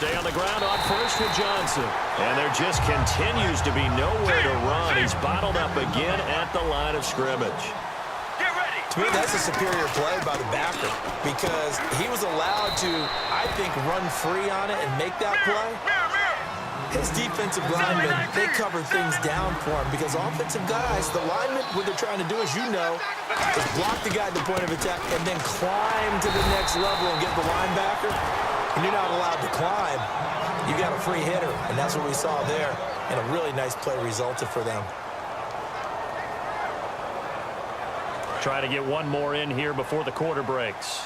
stay on the ground on first with Johnson. And there just continues to be nowhere to run. He's bottled up again at the line of scrimmage. To me, that's a superior play by the backer because he was allowed to, I think, run free on it and make that play. His defensive linemen, they cover things down for him because offensive guys, the linemen, what they're trying to do, as you know, is block the guy at the point of attack and then climb to the next level and get the linebacker. And you're not allowed to climb. You got a free hitter, and that's what we saw there. And a really nice play resulted for them. Try to get one more in here before the quarter breaks.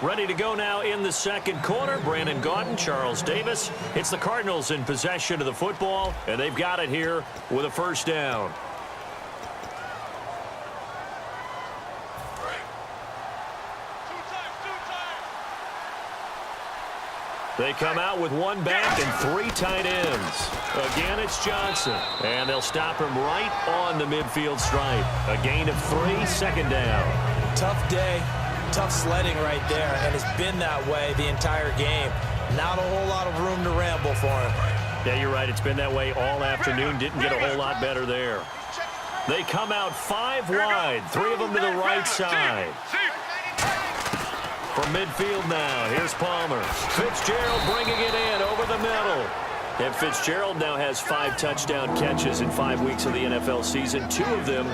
Ready to go now in the second quarter. Brandon Gaudin, Charles Davis. It's the Cardinals in possession of the football, and they've got it here with a first down. They come out with one back and three tight ends. Again, it's Johnson. And they'll stop him right on the midfield stripe. A gain of 3, second down. Tough day, tough sledding right there, and it's been that way the entire game. Not a whole lot of room to ramble for him. Yeah, you're right. It's been that way all afternoon. Didn't get a whole lot better there. They come out 5 wide, 3 of them to the right side. From midfield now, here's Palmer. Fitzgerald bringing it in over the middle. And Fitzgerald now has 5 touchdown catches in 5 weeks of the NFL season, 2 of them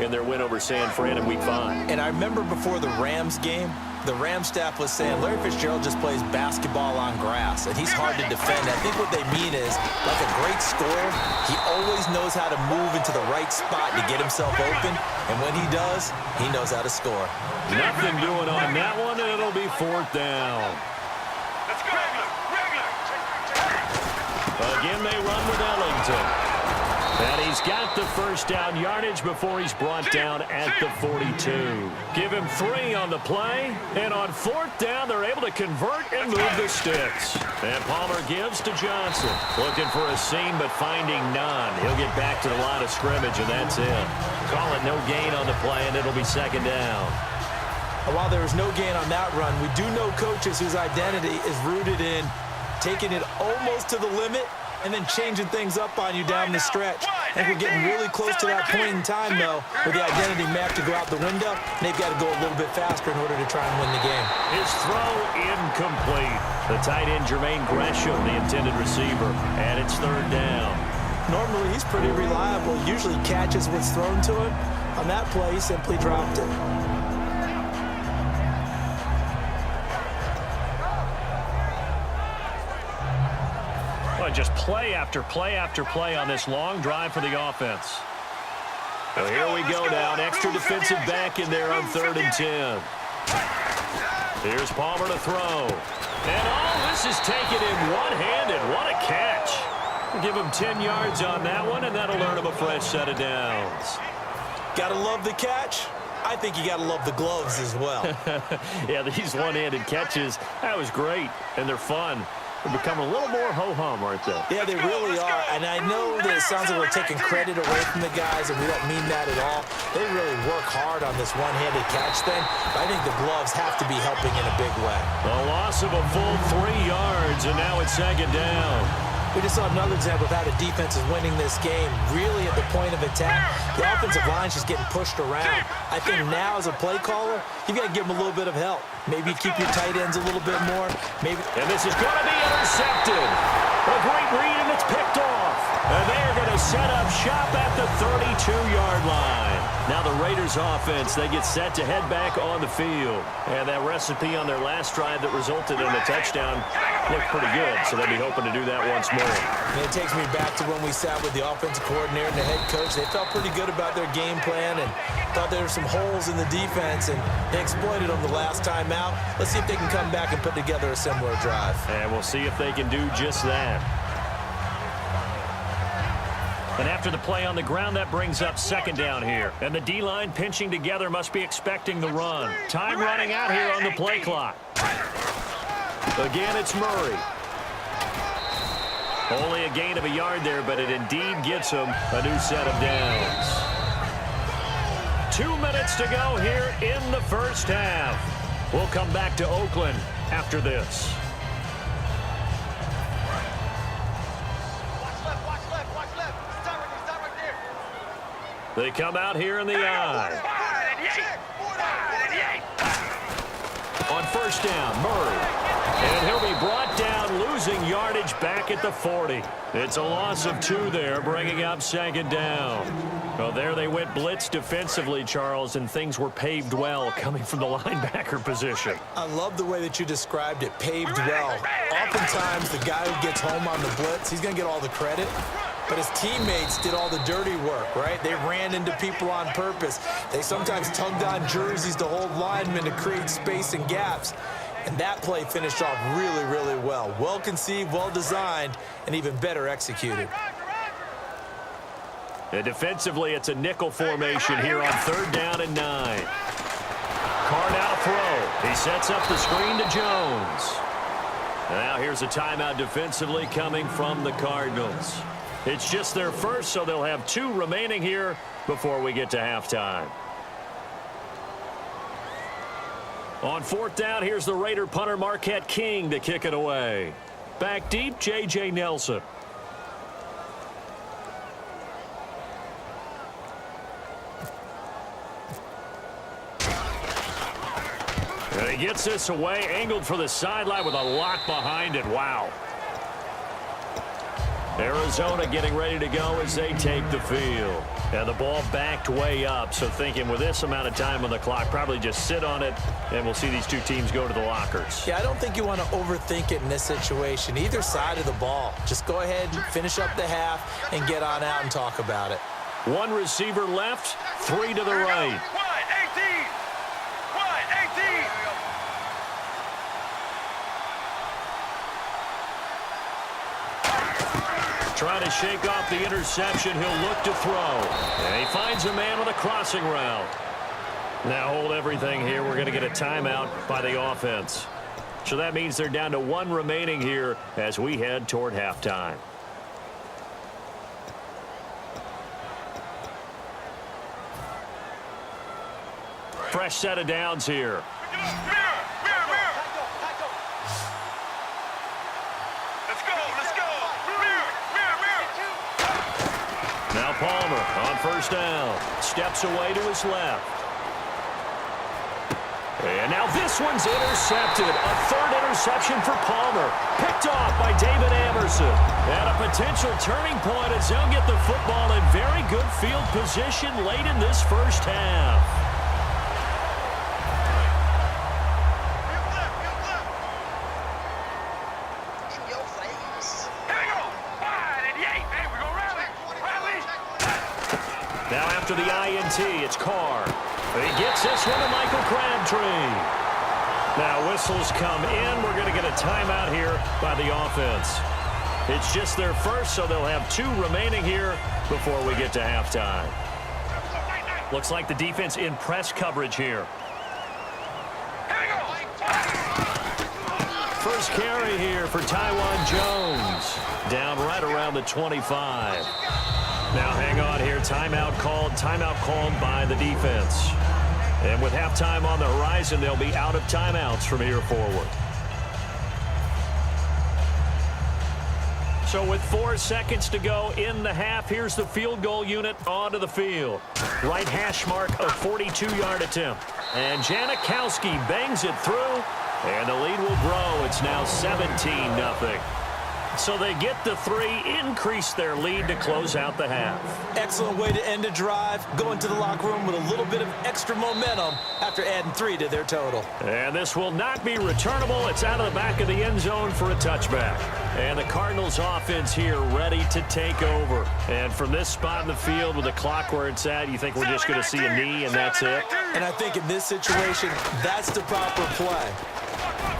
in their win over San Fran in Week 5. And I remember before the Rams game, the Rams staff was saying Larry Fitzgerald just plays basketball on grass, and he's hard to defend. I think what they mean is, like a great scorer, he always knows how to move into the right spot to get himself open, and when he does, he knows how to score. Nothing doing on that one, and it'll be 4th down. Let's go. Again, they run with Ellington. And he's got the first down yardage before he's brought down at the 42. Give him 3 on the play, and on 4th down, they're able to convert and move the sticks. And Palmer gives to Johnson. Looking for a seam, but finding none. He'll get back to the line of scrimmage, and that's it. Call it no gain on the play, and it'll be 2nd down. While there was no gain on that run, we do know coaches whose identity is rooted in taking it almost to the limit and then changing things up on you down the stretch. I think we're getting really close to that point in time, though, where the identity may have to go out the window, and they've got to go a little bit faster in order to try and win the game. His throw incomplete. The tight end, Jermaine Gresham, the intended receiver, and it's 3rd down. Normally, he's pretty reliable. Usually catches what's thrown to him. On that play, he simply dropped it. Just play after play after play on this long drive for the offense. So here we go now. An extra defensive back in there on 3rd and 10. Here's Palmer to throw. And all this is taken in one-handed. What a catch. We'll give him 10 yards on that one, and that'll earn him a fresh set of downs. Gotta love the catch. I think you gotta love the gloves as well. Yeah, these one-handed catches, that was great, and they're fun. They've become a little more ho-hum, aren't they? Yeah, they really are. And I know that it sounds like we're taking credit away from the guys, and we don't mean that at all. They really work hard on this one-handed catch thing. But I think the gloves have to be helping in a big way. A loss of a full 3 yards, and now it's 2nd down. We just saw another example of how the defense is winning this game, really at the point of attack. The offensive line's just getting pushed around. I think now, as a play caller, you've got to give them a little bit of help. Maybe keep your tight ends a little bit more. And this is going to be intercepted. A great read, and it's picked off. And they're going to set up shop at the 32-yard line. Now the Raiders offense, they get set to head back on the field. And that recipe on their last drive that resulted in a touchdown looked pretty good, so they'll be hoping to do that once more. And it takes me back to when we sat with the offensive coordinator and the head coach. They felt pretty good about their game plan and thought there were some holes in the defense, and they exploited them the last time out. Let's see if they can come back and put together a similar drive. And we'll see if they can do just that. And after the play on the ground, that brings up 2nd down here. And the D-line pinching together must be expecting the run. Time running out here on the play clock. Again, it's Murray. Only a gain of a yard there, but it indeed gets him a new set of downs. 2 minutes to go here in the first half. We'll come back to Oakland after this. They come out here in the I. On first down, Murray. And he'll be brought down, losing yardage back at the 40. It's a loss of 2 there, bringing up second down. Well, there they went blitz defensively, Charles, and things were paved well coming from the linebacker position. I love the way that you described it, paved well. Oftentimes, the guy who gets home on the blitz, he's going to get all the credit. But his teammates did all the dirty work, right? They ran into people on purpose. They sometimes tugged on jerseys to hold linemen to create space and gaps. And that play finished off really, really well. Well conceived, well designed, and even better executed. And defensively, it's a nickel formation here on third down and 9. Carr now throw. He sets up the screen to Jones. Now here's a timeout defensively coming from the Cardinals. It's just their first, so they'll have 2 remaining here before we get to halftime. On fourth down, here's the Raider punter Marquette King to kick it away. Back deep, J.J. Nelson. And he gets this away, angled for the sideline with a lock behind it. Wow. Arizona getting ready to go as they take the field. And the ball backed way up, so thinking with this amount of time on the clock, probably just sit on it, and we'll see these 2 teams go to the lockers. Yeah, I don't think you want to overthink it in this situation. Either side of the ball. Just go ahead and finish up the half and get on out and talk about it. 1 receiver left, 3 to the right. Trying to shake off the interception. He'll look to throw. And he finds a man on the crossing route. Now hold everything here. We're going to get a timeout by the offense. So that means they're down to 1 remaining here as we head toward halftime. Fresh set of downs here. Now Palmer on first down. Steps away to his left. And now this one's intercepted. A 3rd interception for Palmer. Picked off by David Amerson. And a potential turning point as they'll get the football in very good field position late in this first half. Now after the INT, it's Carr. He gets this one to Michael Crabtree. Now whistles come in. We're going to get a timeout here by the offense. It's just their first, so they'll have 2 remaining here before we get to halftime. Looks like the defense in press coverage here. First carry here for Taiwan Jones. Down right around the 25. Now hang on here. Timeout called by the defense. And with halftime on the horizon, they'll be out of timeouts from here forward. So with 4 seconds to go in the half, here's the field goal unit onto the field. Right hash mark of 42-yard attempt. And Janikowski bangs it through, and the lead will grow. It's now 17-0. So they get the 3, increase their lead to close out the half. Excellent way to end a drive. Go into the locker room with a little bit of extra momentum after adding 3 to their total. And this will not be returnable. It's out of the back of the end zone for a touchback. And the Cardinals offense here ready to take over. And from this spot in the field with the clock where it's at, you think we're just going to see a knee and that's it? And I think in this situation, that's the proper play.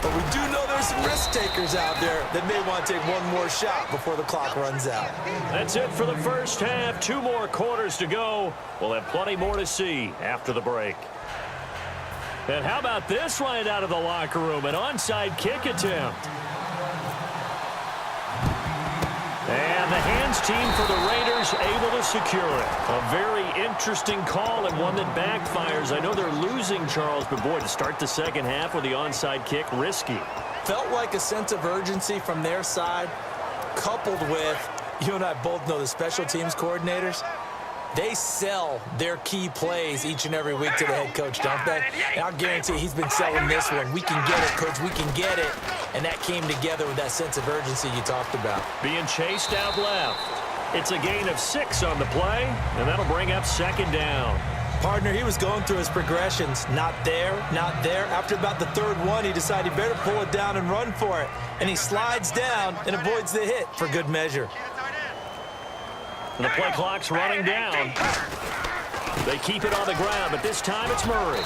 But we do know there's some risk takers out there that may want to take one more shot before the clock runs out. That's it for the first half. 2 more quarters to go. We'll have plenty more to see after the break. And how about this right out of the locker room? An onside kick attempt. And the hands team for the Raiders able to secure it. A very interesting call and one that backfires. I know they're losing, Charles, but boy, to start the second half with the onside kick, risky. Felt like a sense of urgency from their side, coupled with, you and I both know the special teams coordinators, they sell their key plays each and every week to the head coach, don't they? And I'll guarantee he's been selling this one. We can get it, coach, we can get it. And that came together with that sense of urgency you talked about. Being chased out left. It's a gain of 6 on the play, and that'll bring up second down. Partner, he was going through his progressions. Not there, not there. After about the third one, he decided he better pull it down and run for it. And he slides down and avoids the hit for good measure. And the play clock's running down. They keep it on the ground, but this time it's Murray.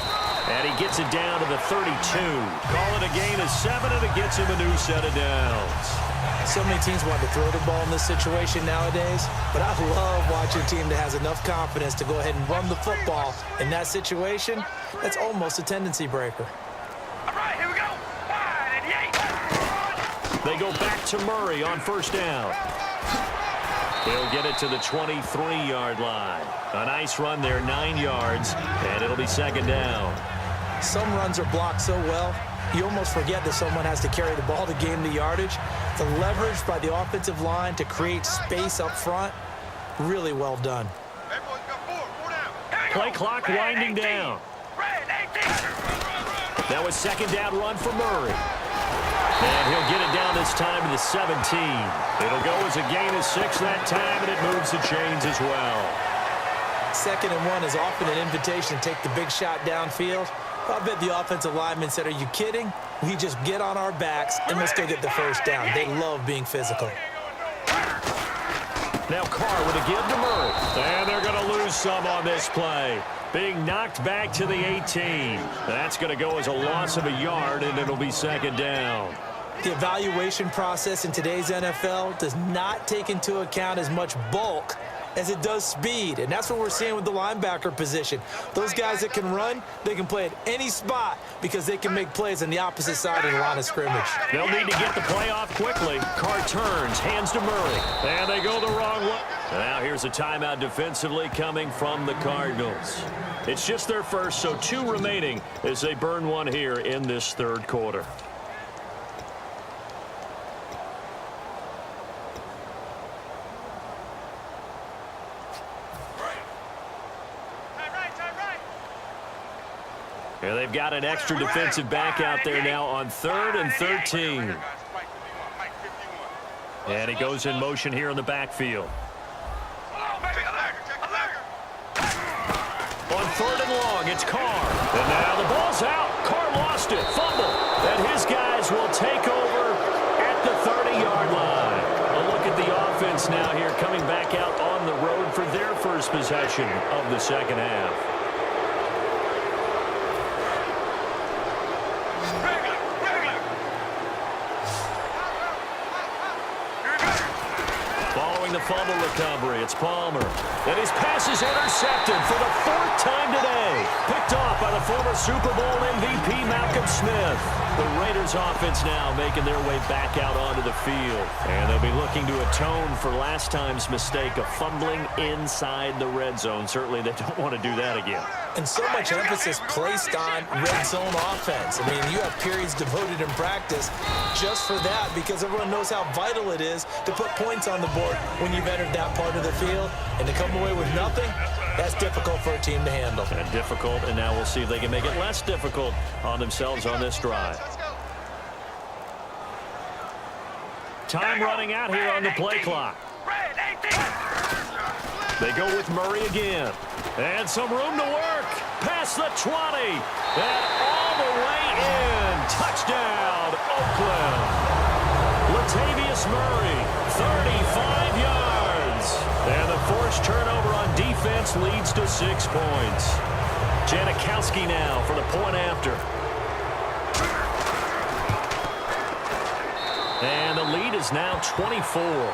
And he gets it down to the 32. Call it a gain of 7, and it gets him a new set of downs. So many teams want to throw the ball in this situation nowadays, but I love watching a team that has enough confidence to go ahead and run the football. In that situation, that's almost a tendency breaker. All right, here we go. 1 and 8. They go back to Murray on first down. He'll get it to the 23-yard line. A nice run there, 9 yards, and it'll be second down. Some runs are blocked so well, you almost forget that someone has to carry the ball to gain the yardage. The leverage by the offensive line to create space up front, really well done. Hey, boys, got 4 down. Play clock winding down. That was second down run for Murray. And he'll get it down this time to the 17. It'll go as a gain of 6 that time, and it moves the chains as well. 2nd and 1 is often an invitation to take the big shot downfield. I bet the offensive lineman said, are you kidding? We just get on our backs and let's go get the first down. They love being physical. Now Carr with a give to Murray. And they're going to lose some on this play. Being knocked back to the 18. That's going to go as a loss of a yard, and it'll be second down. The evaluation process in today's NFL does not take into account as much bulk as it does speed, and that's what we're seeing with the linebacker position. Those guys that can run, they can play at any spot because they can make plays on the opposite side of the line of scrimmage. They'll need to get the play off quickly. Carr turns, hands to Murray, and they go the wrong way. Now here's a timeout defensively coming from the Cardinals. It's just their first, so 2 remaining as they burn one here in this third quarter. Yeah, they've got an extra defensive back out there now on 3rd and 13. And he goes in motion here in the backfield. On 3rd and long, it's Carr. And now the ball's out. Carr lost it. Fumble. And his guys will take over at the 30-yard line. A look at the offense now here coming back out on the road for their first possession of the second half. The fumble recovery. It's Palmer. And his pass is intercepted for the 4th time today. Picked off by the former Super Bowl MVP Malcolm Smith. The Raiders offense now making their way back out onto the field. And they'll be looking to atone for last time's mistake of fumbling inside the red zone. Certainly they don't want to do that again. And so much emphasis placed on red zone offense. I mean, you have periods devoted in practice just for that because everyone knows how vital it is to put points on the board when you've entered that part of the field. And to come away with nothing, that's difficult for a team to handle. And difficult, and now we'll see if they can make it less difficult on themselves on this drive. Time running out here on the play clock. They go with Murray again. And some room to work. Past the 20. And all the way in. Touchdown, Oakland. Latavius Murray, 35 yards. And the forced turnover on defense leads to 6 points. Janikowski now for the point after. And the lead is now 24.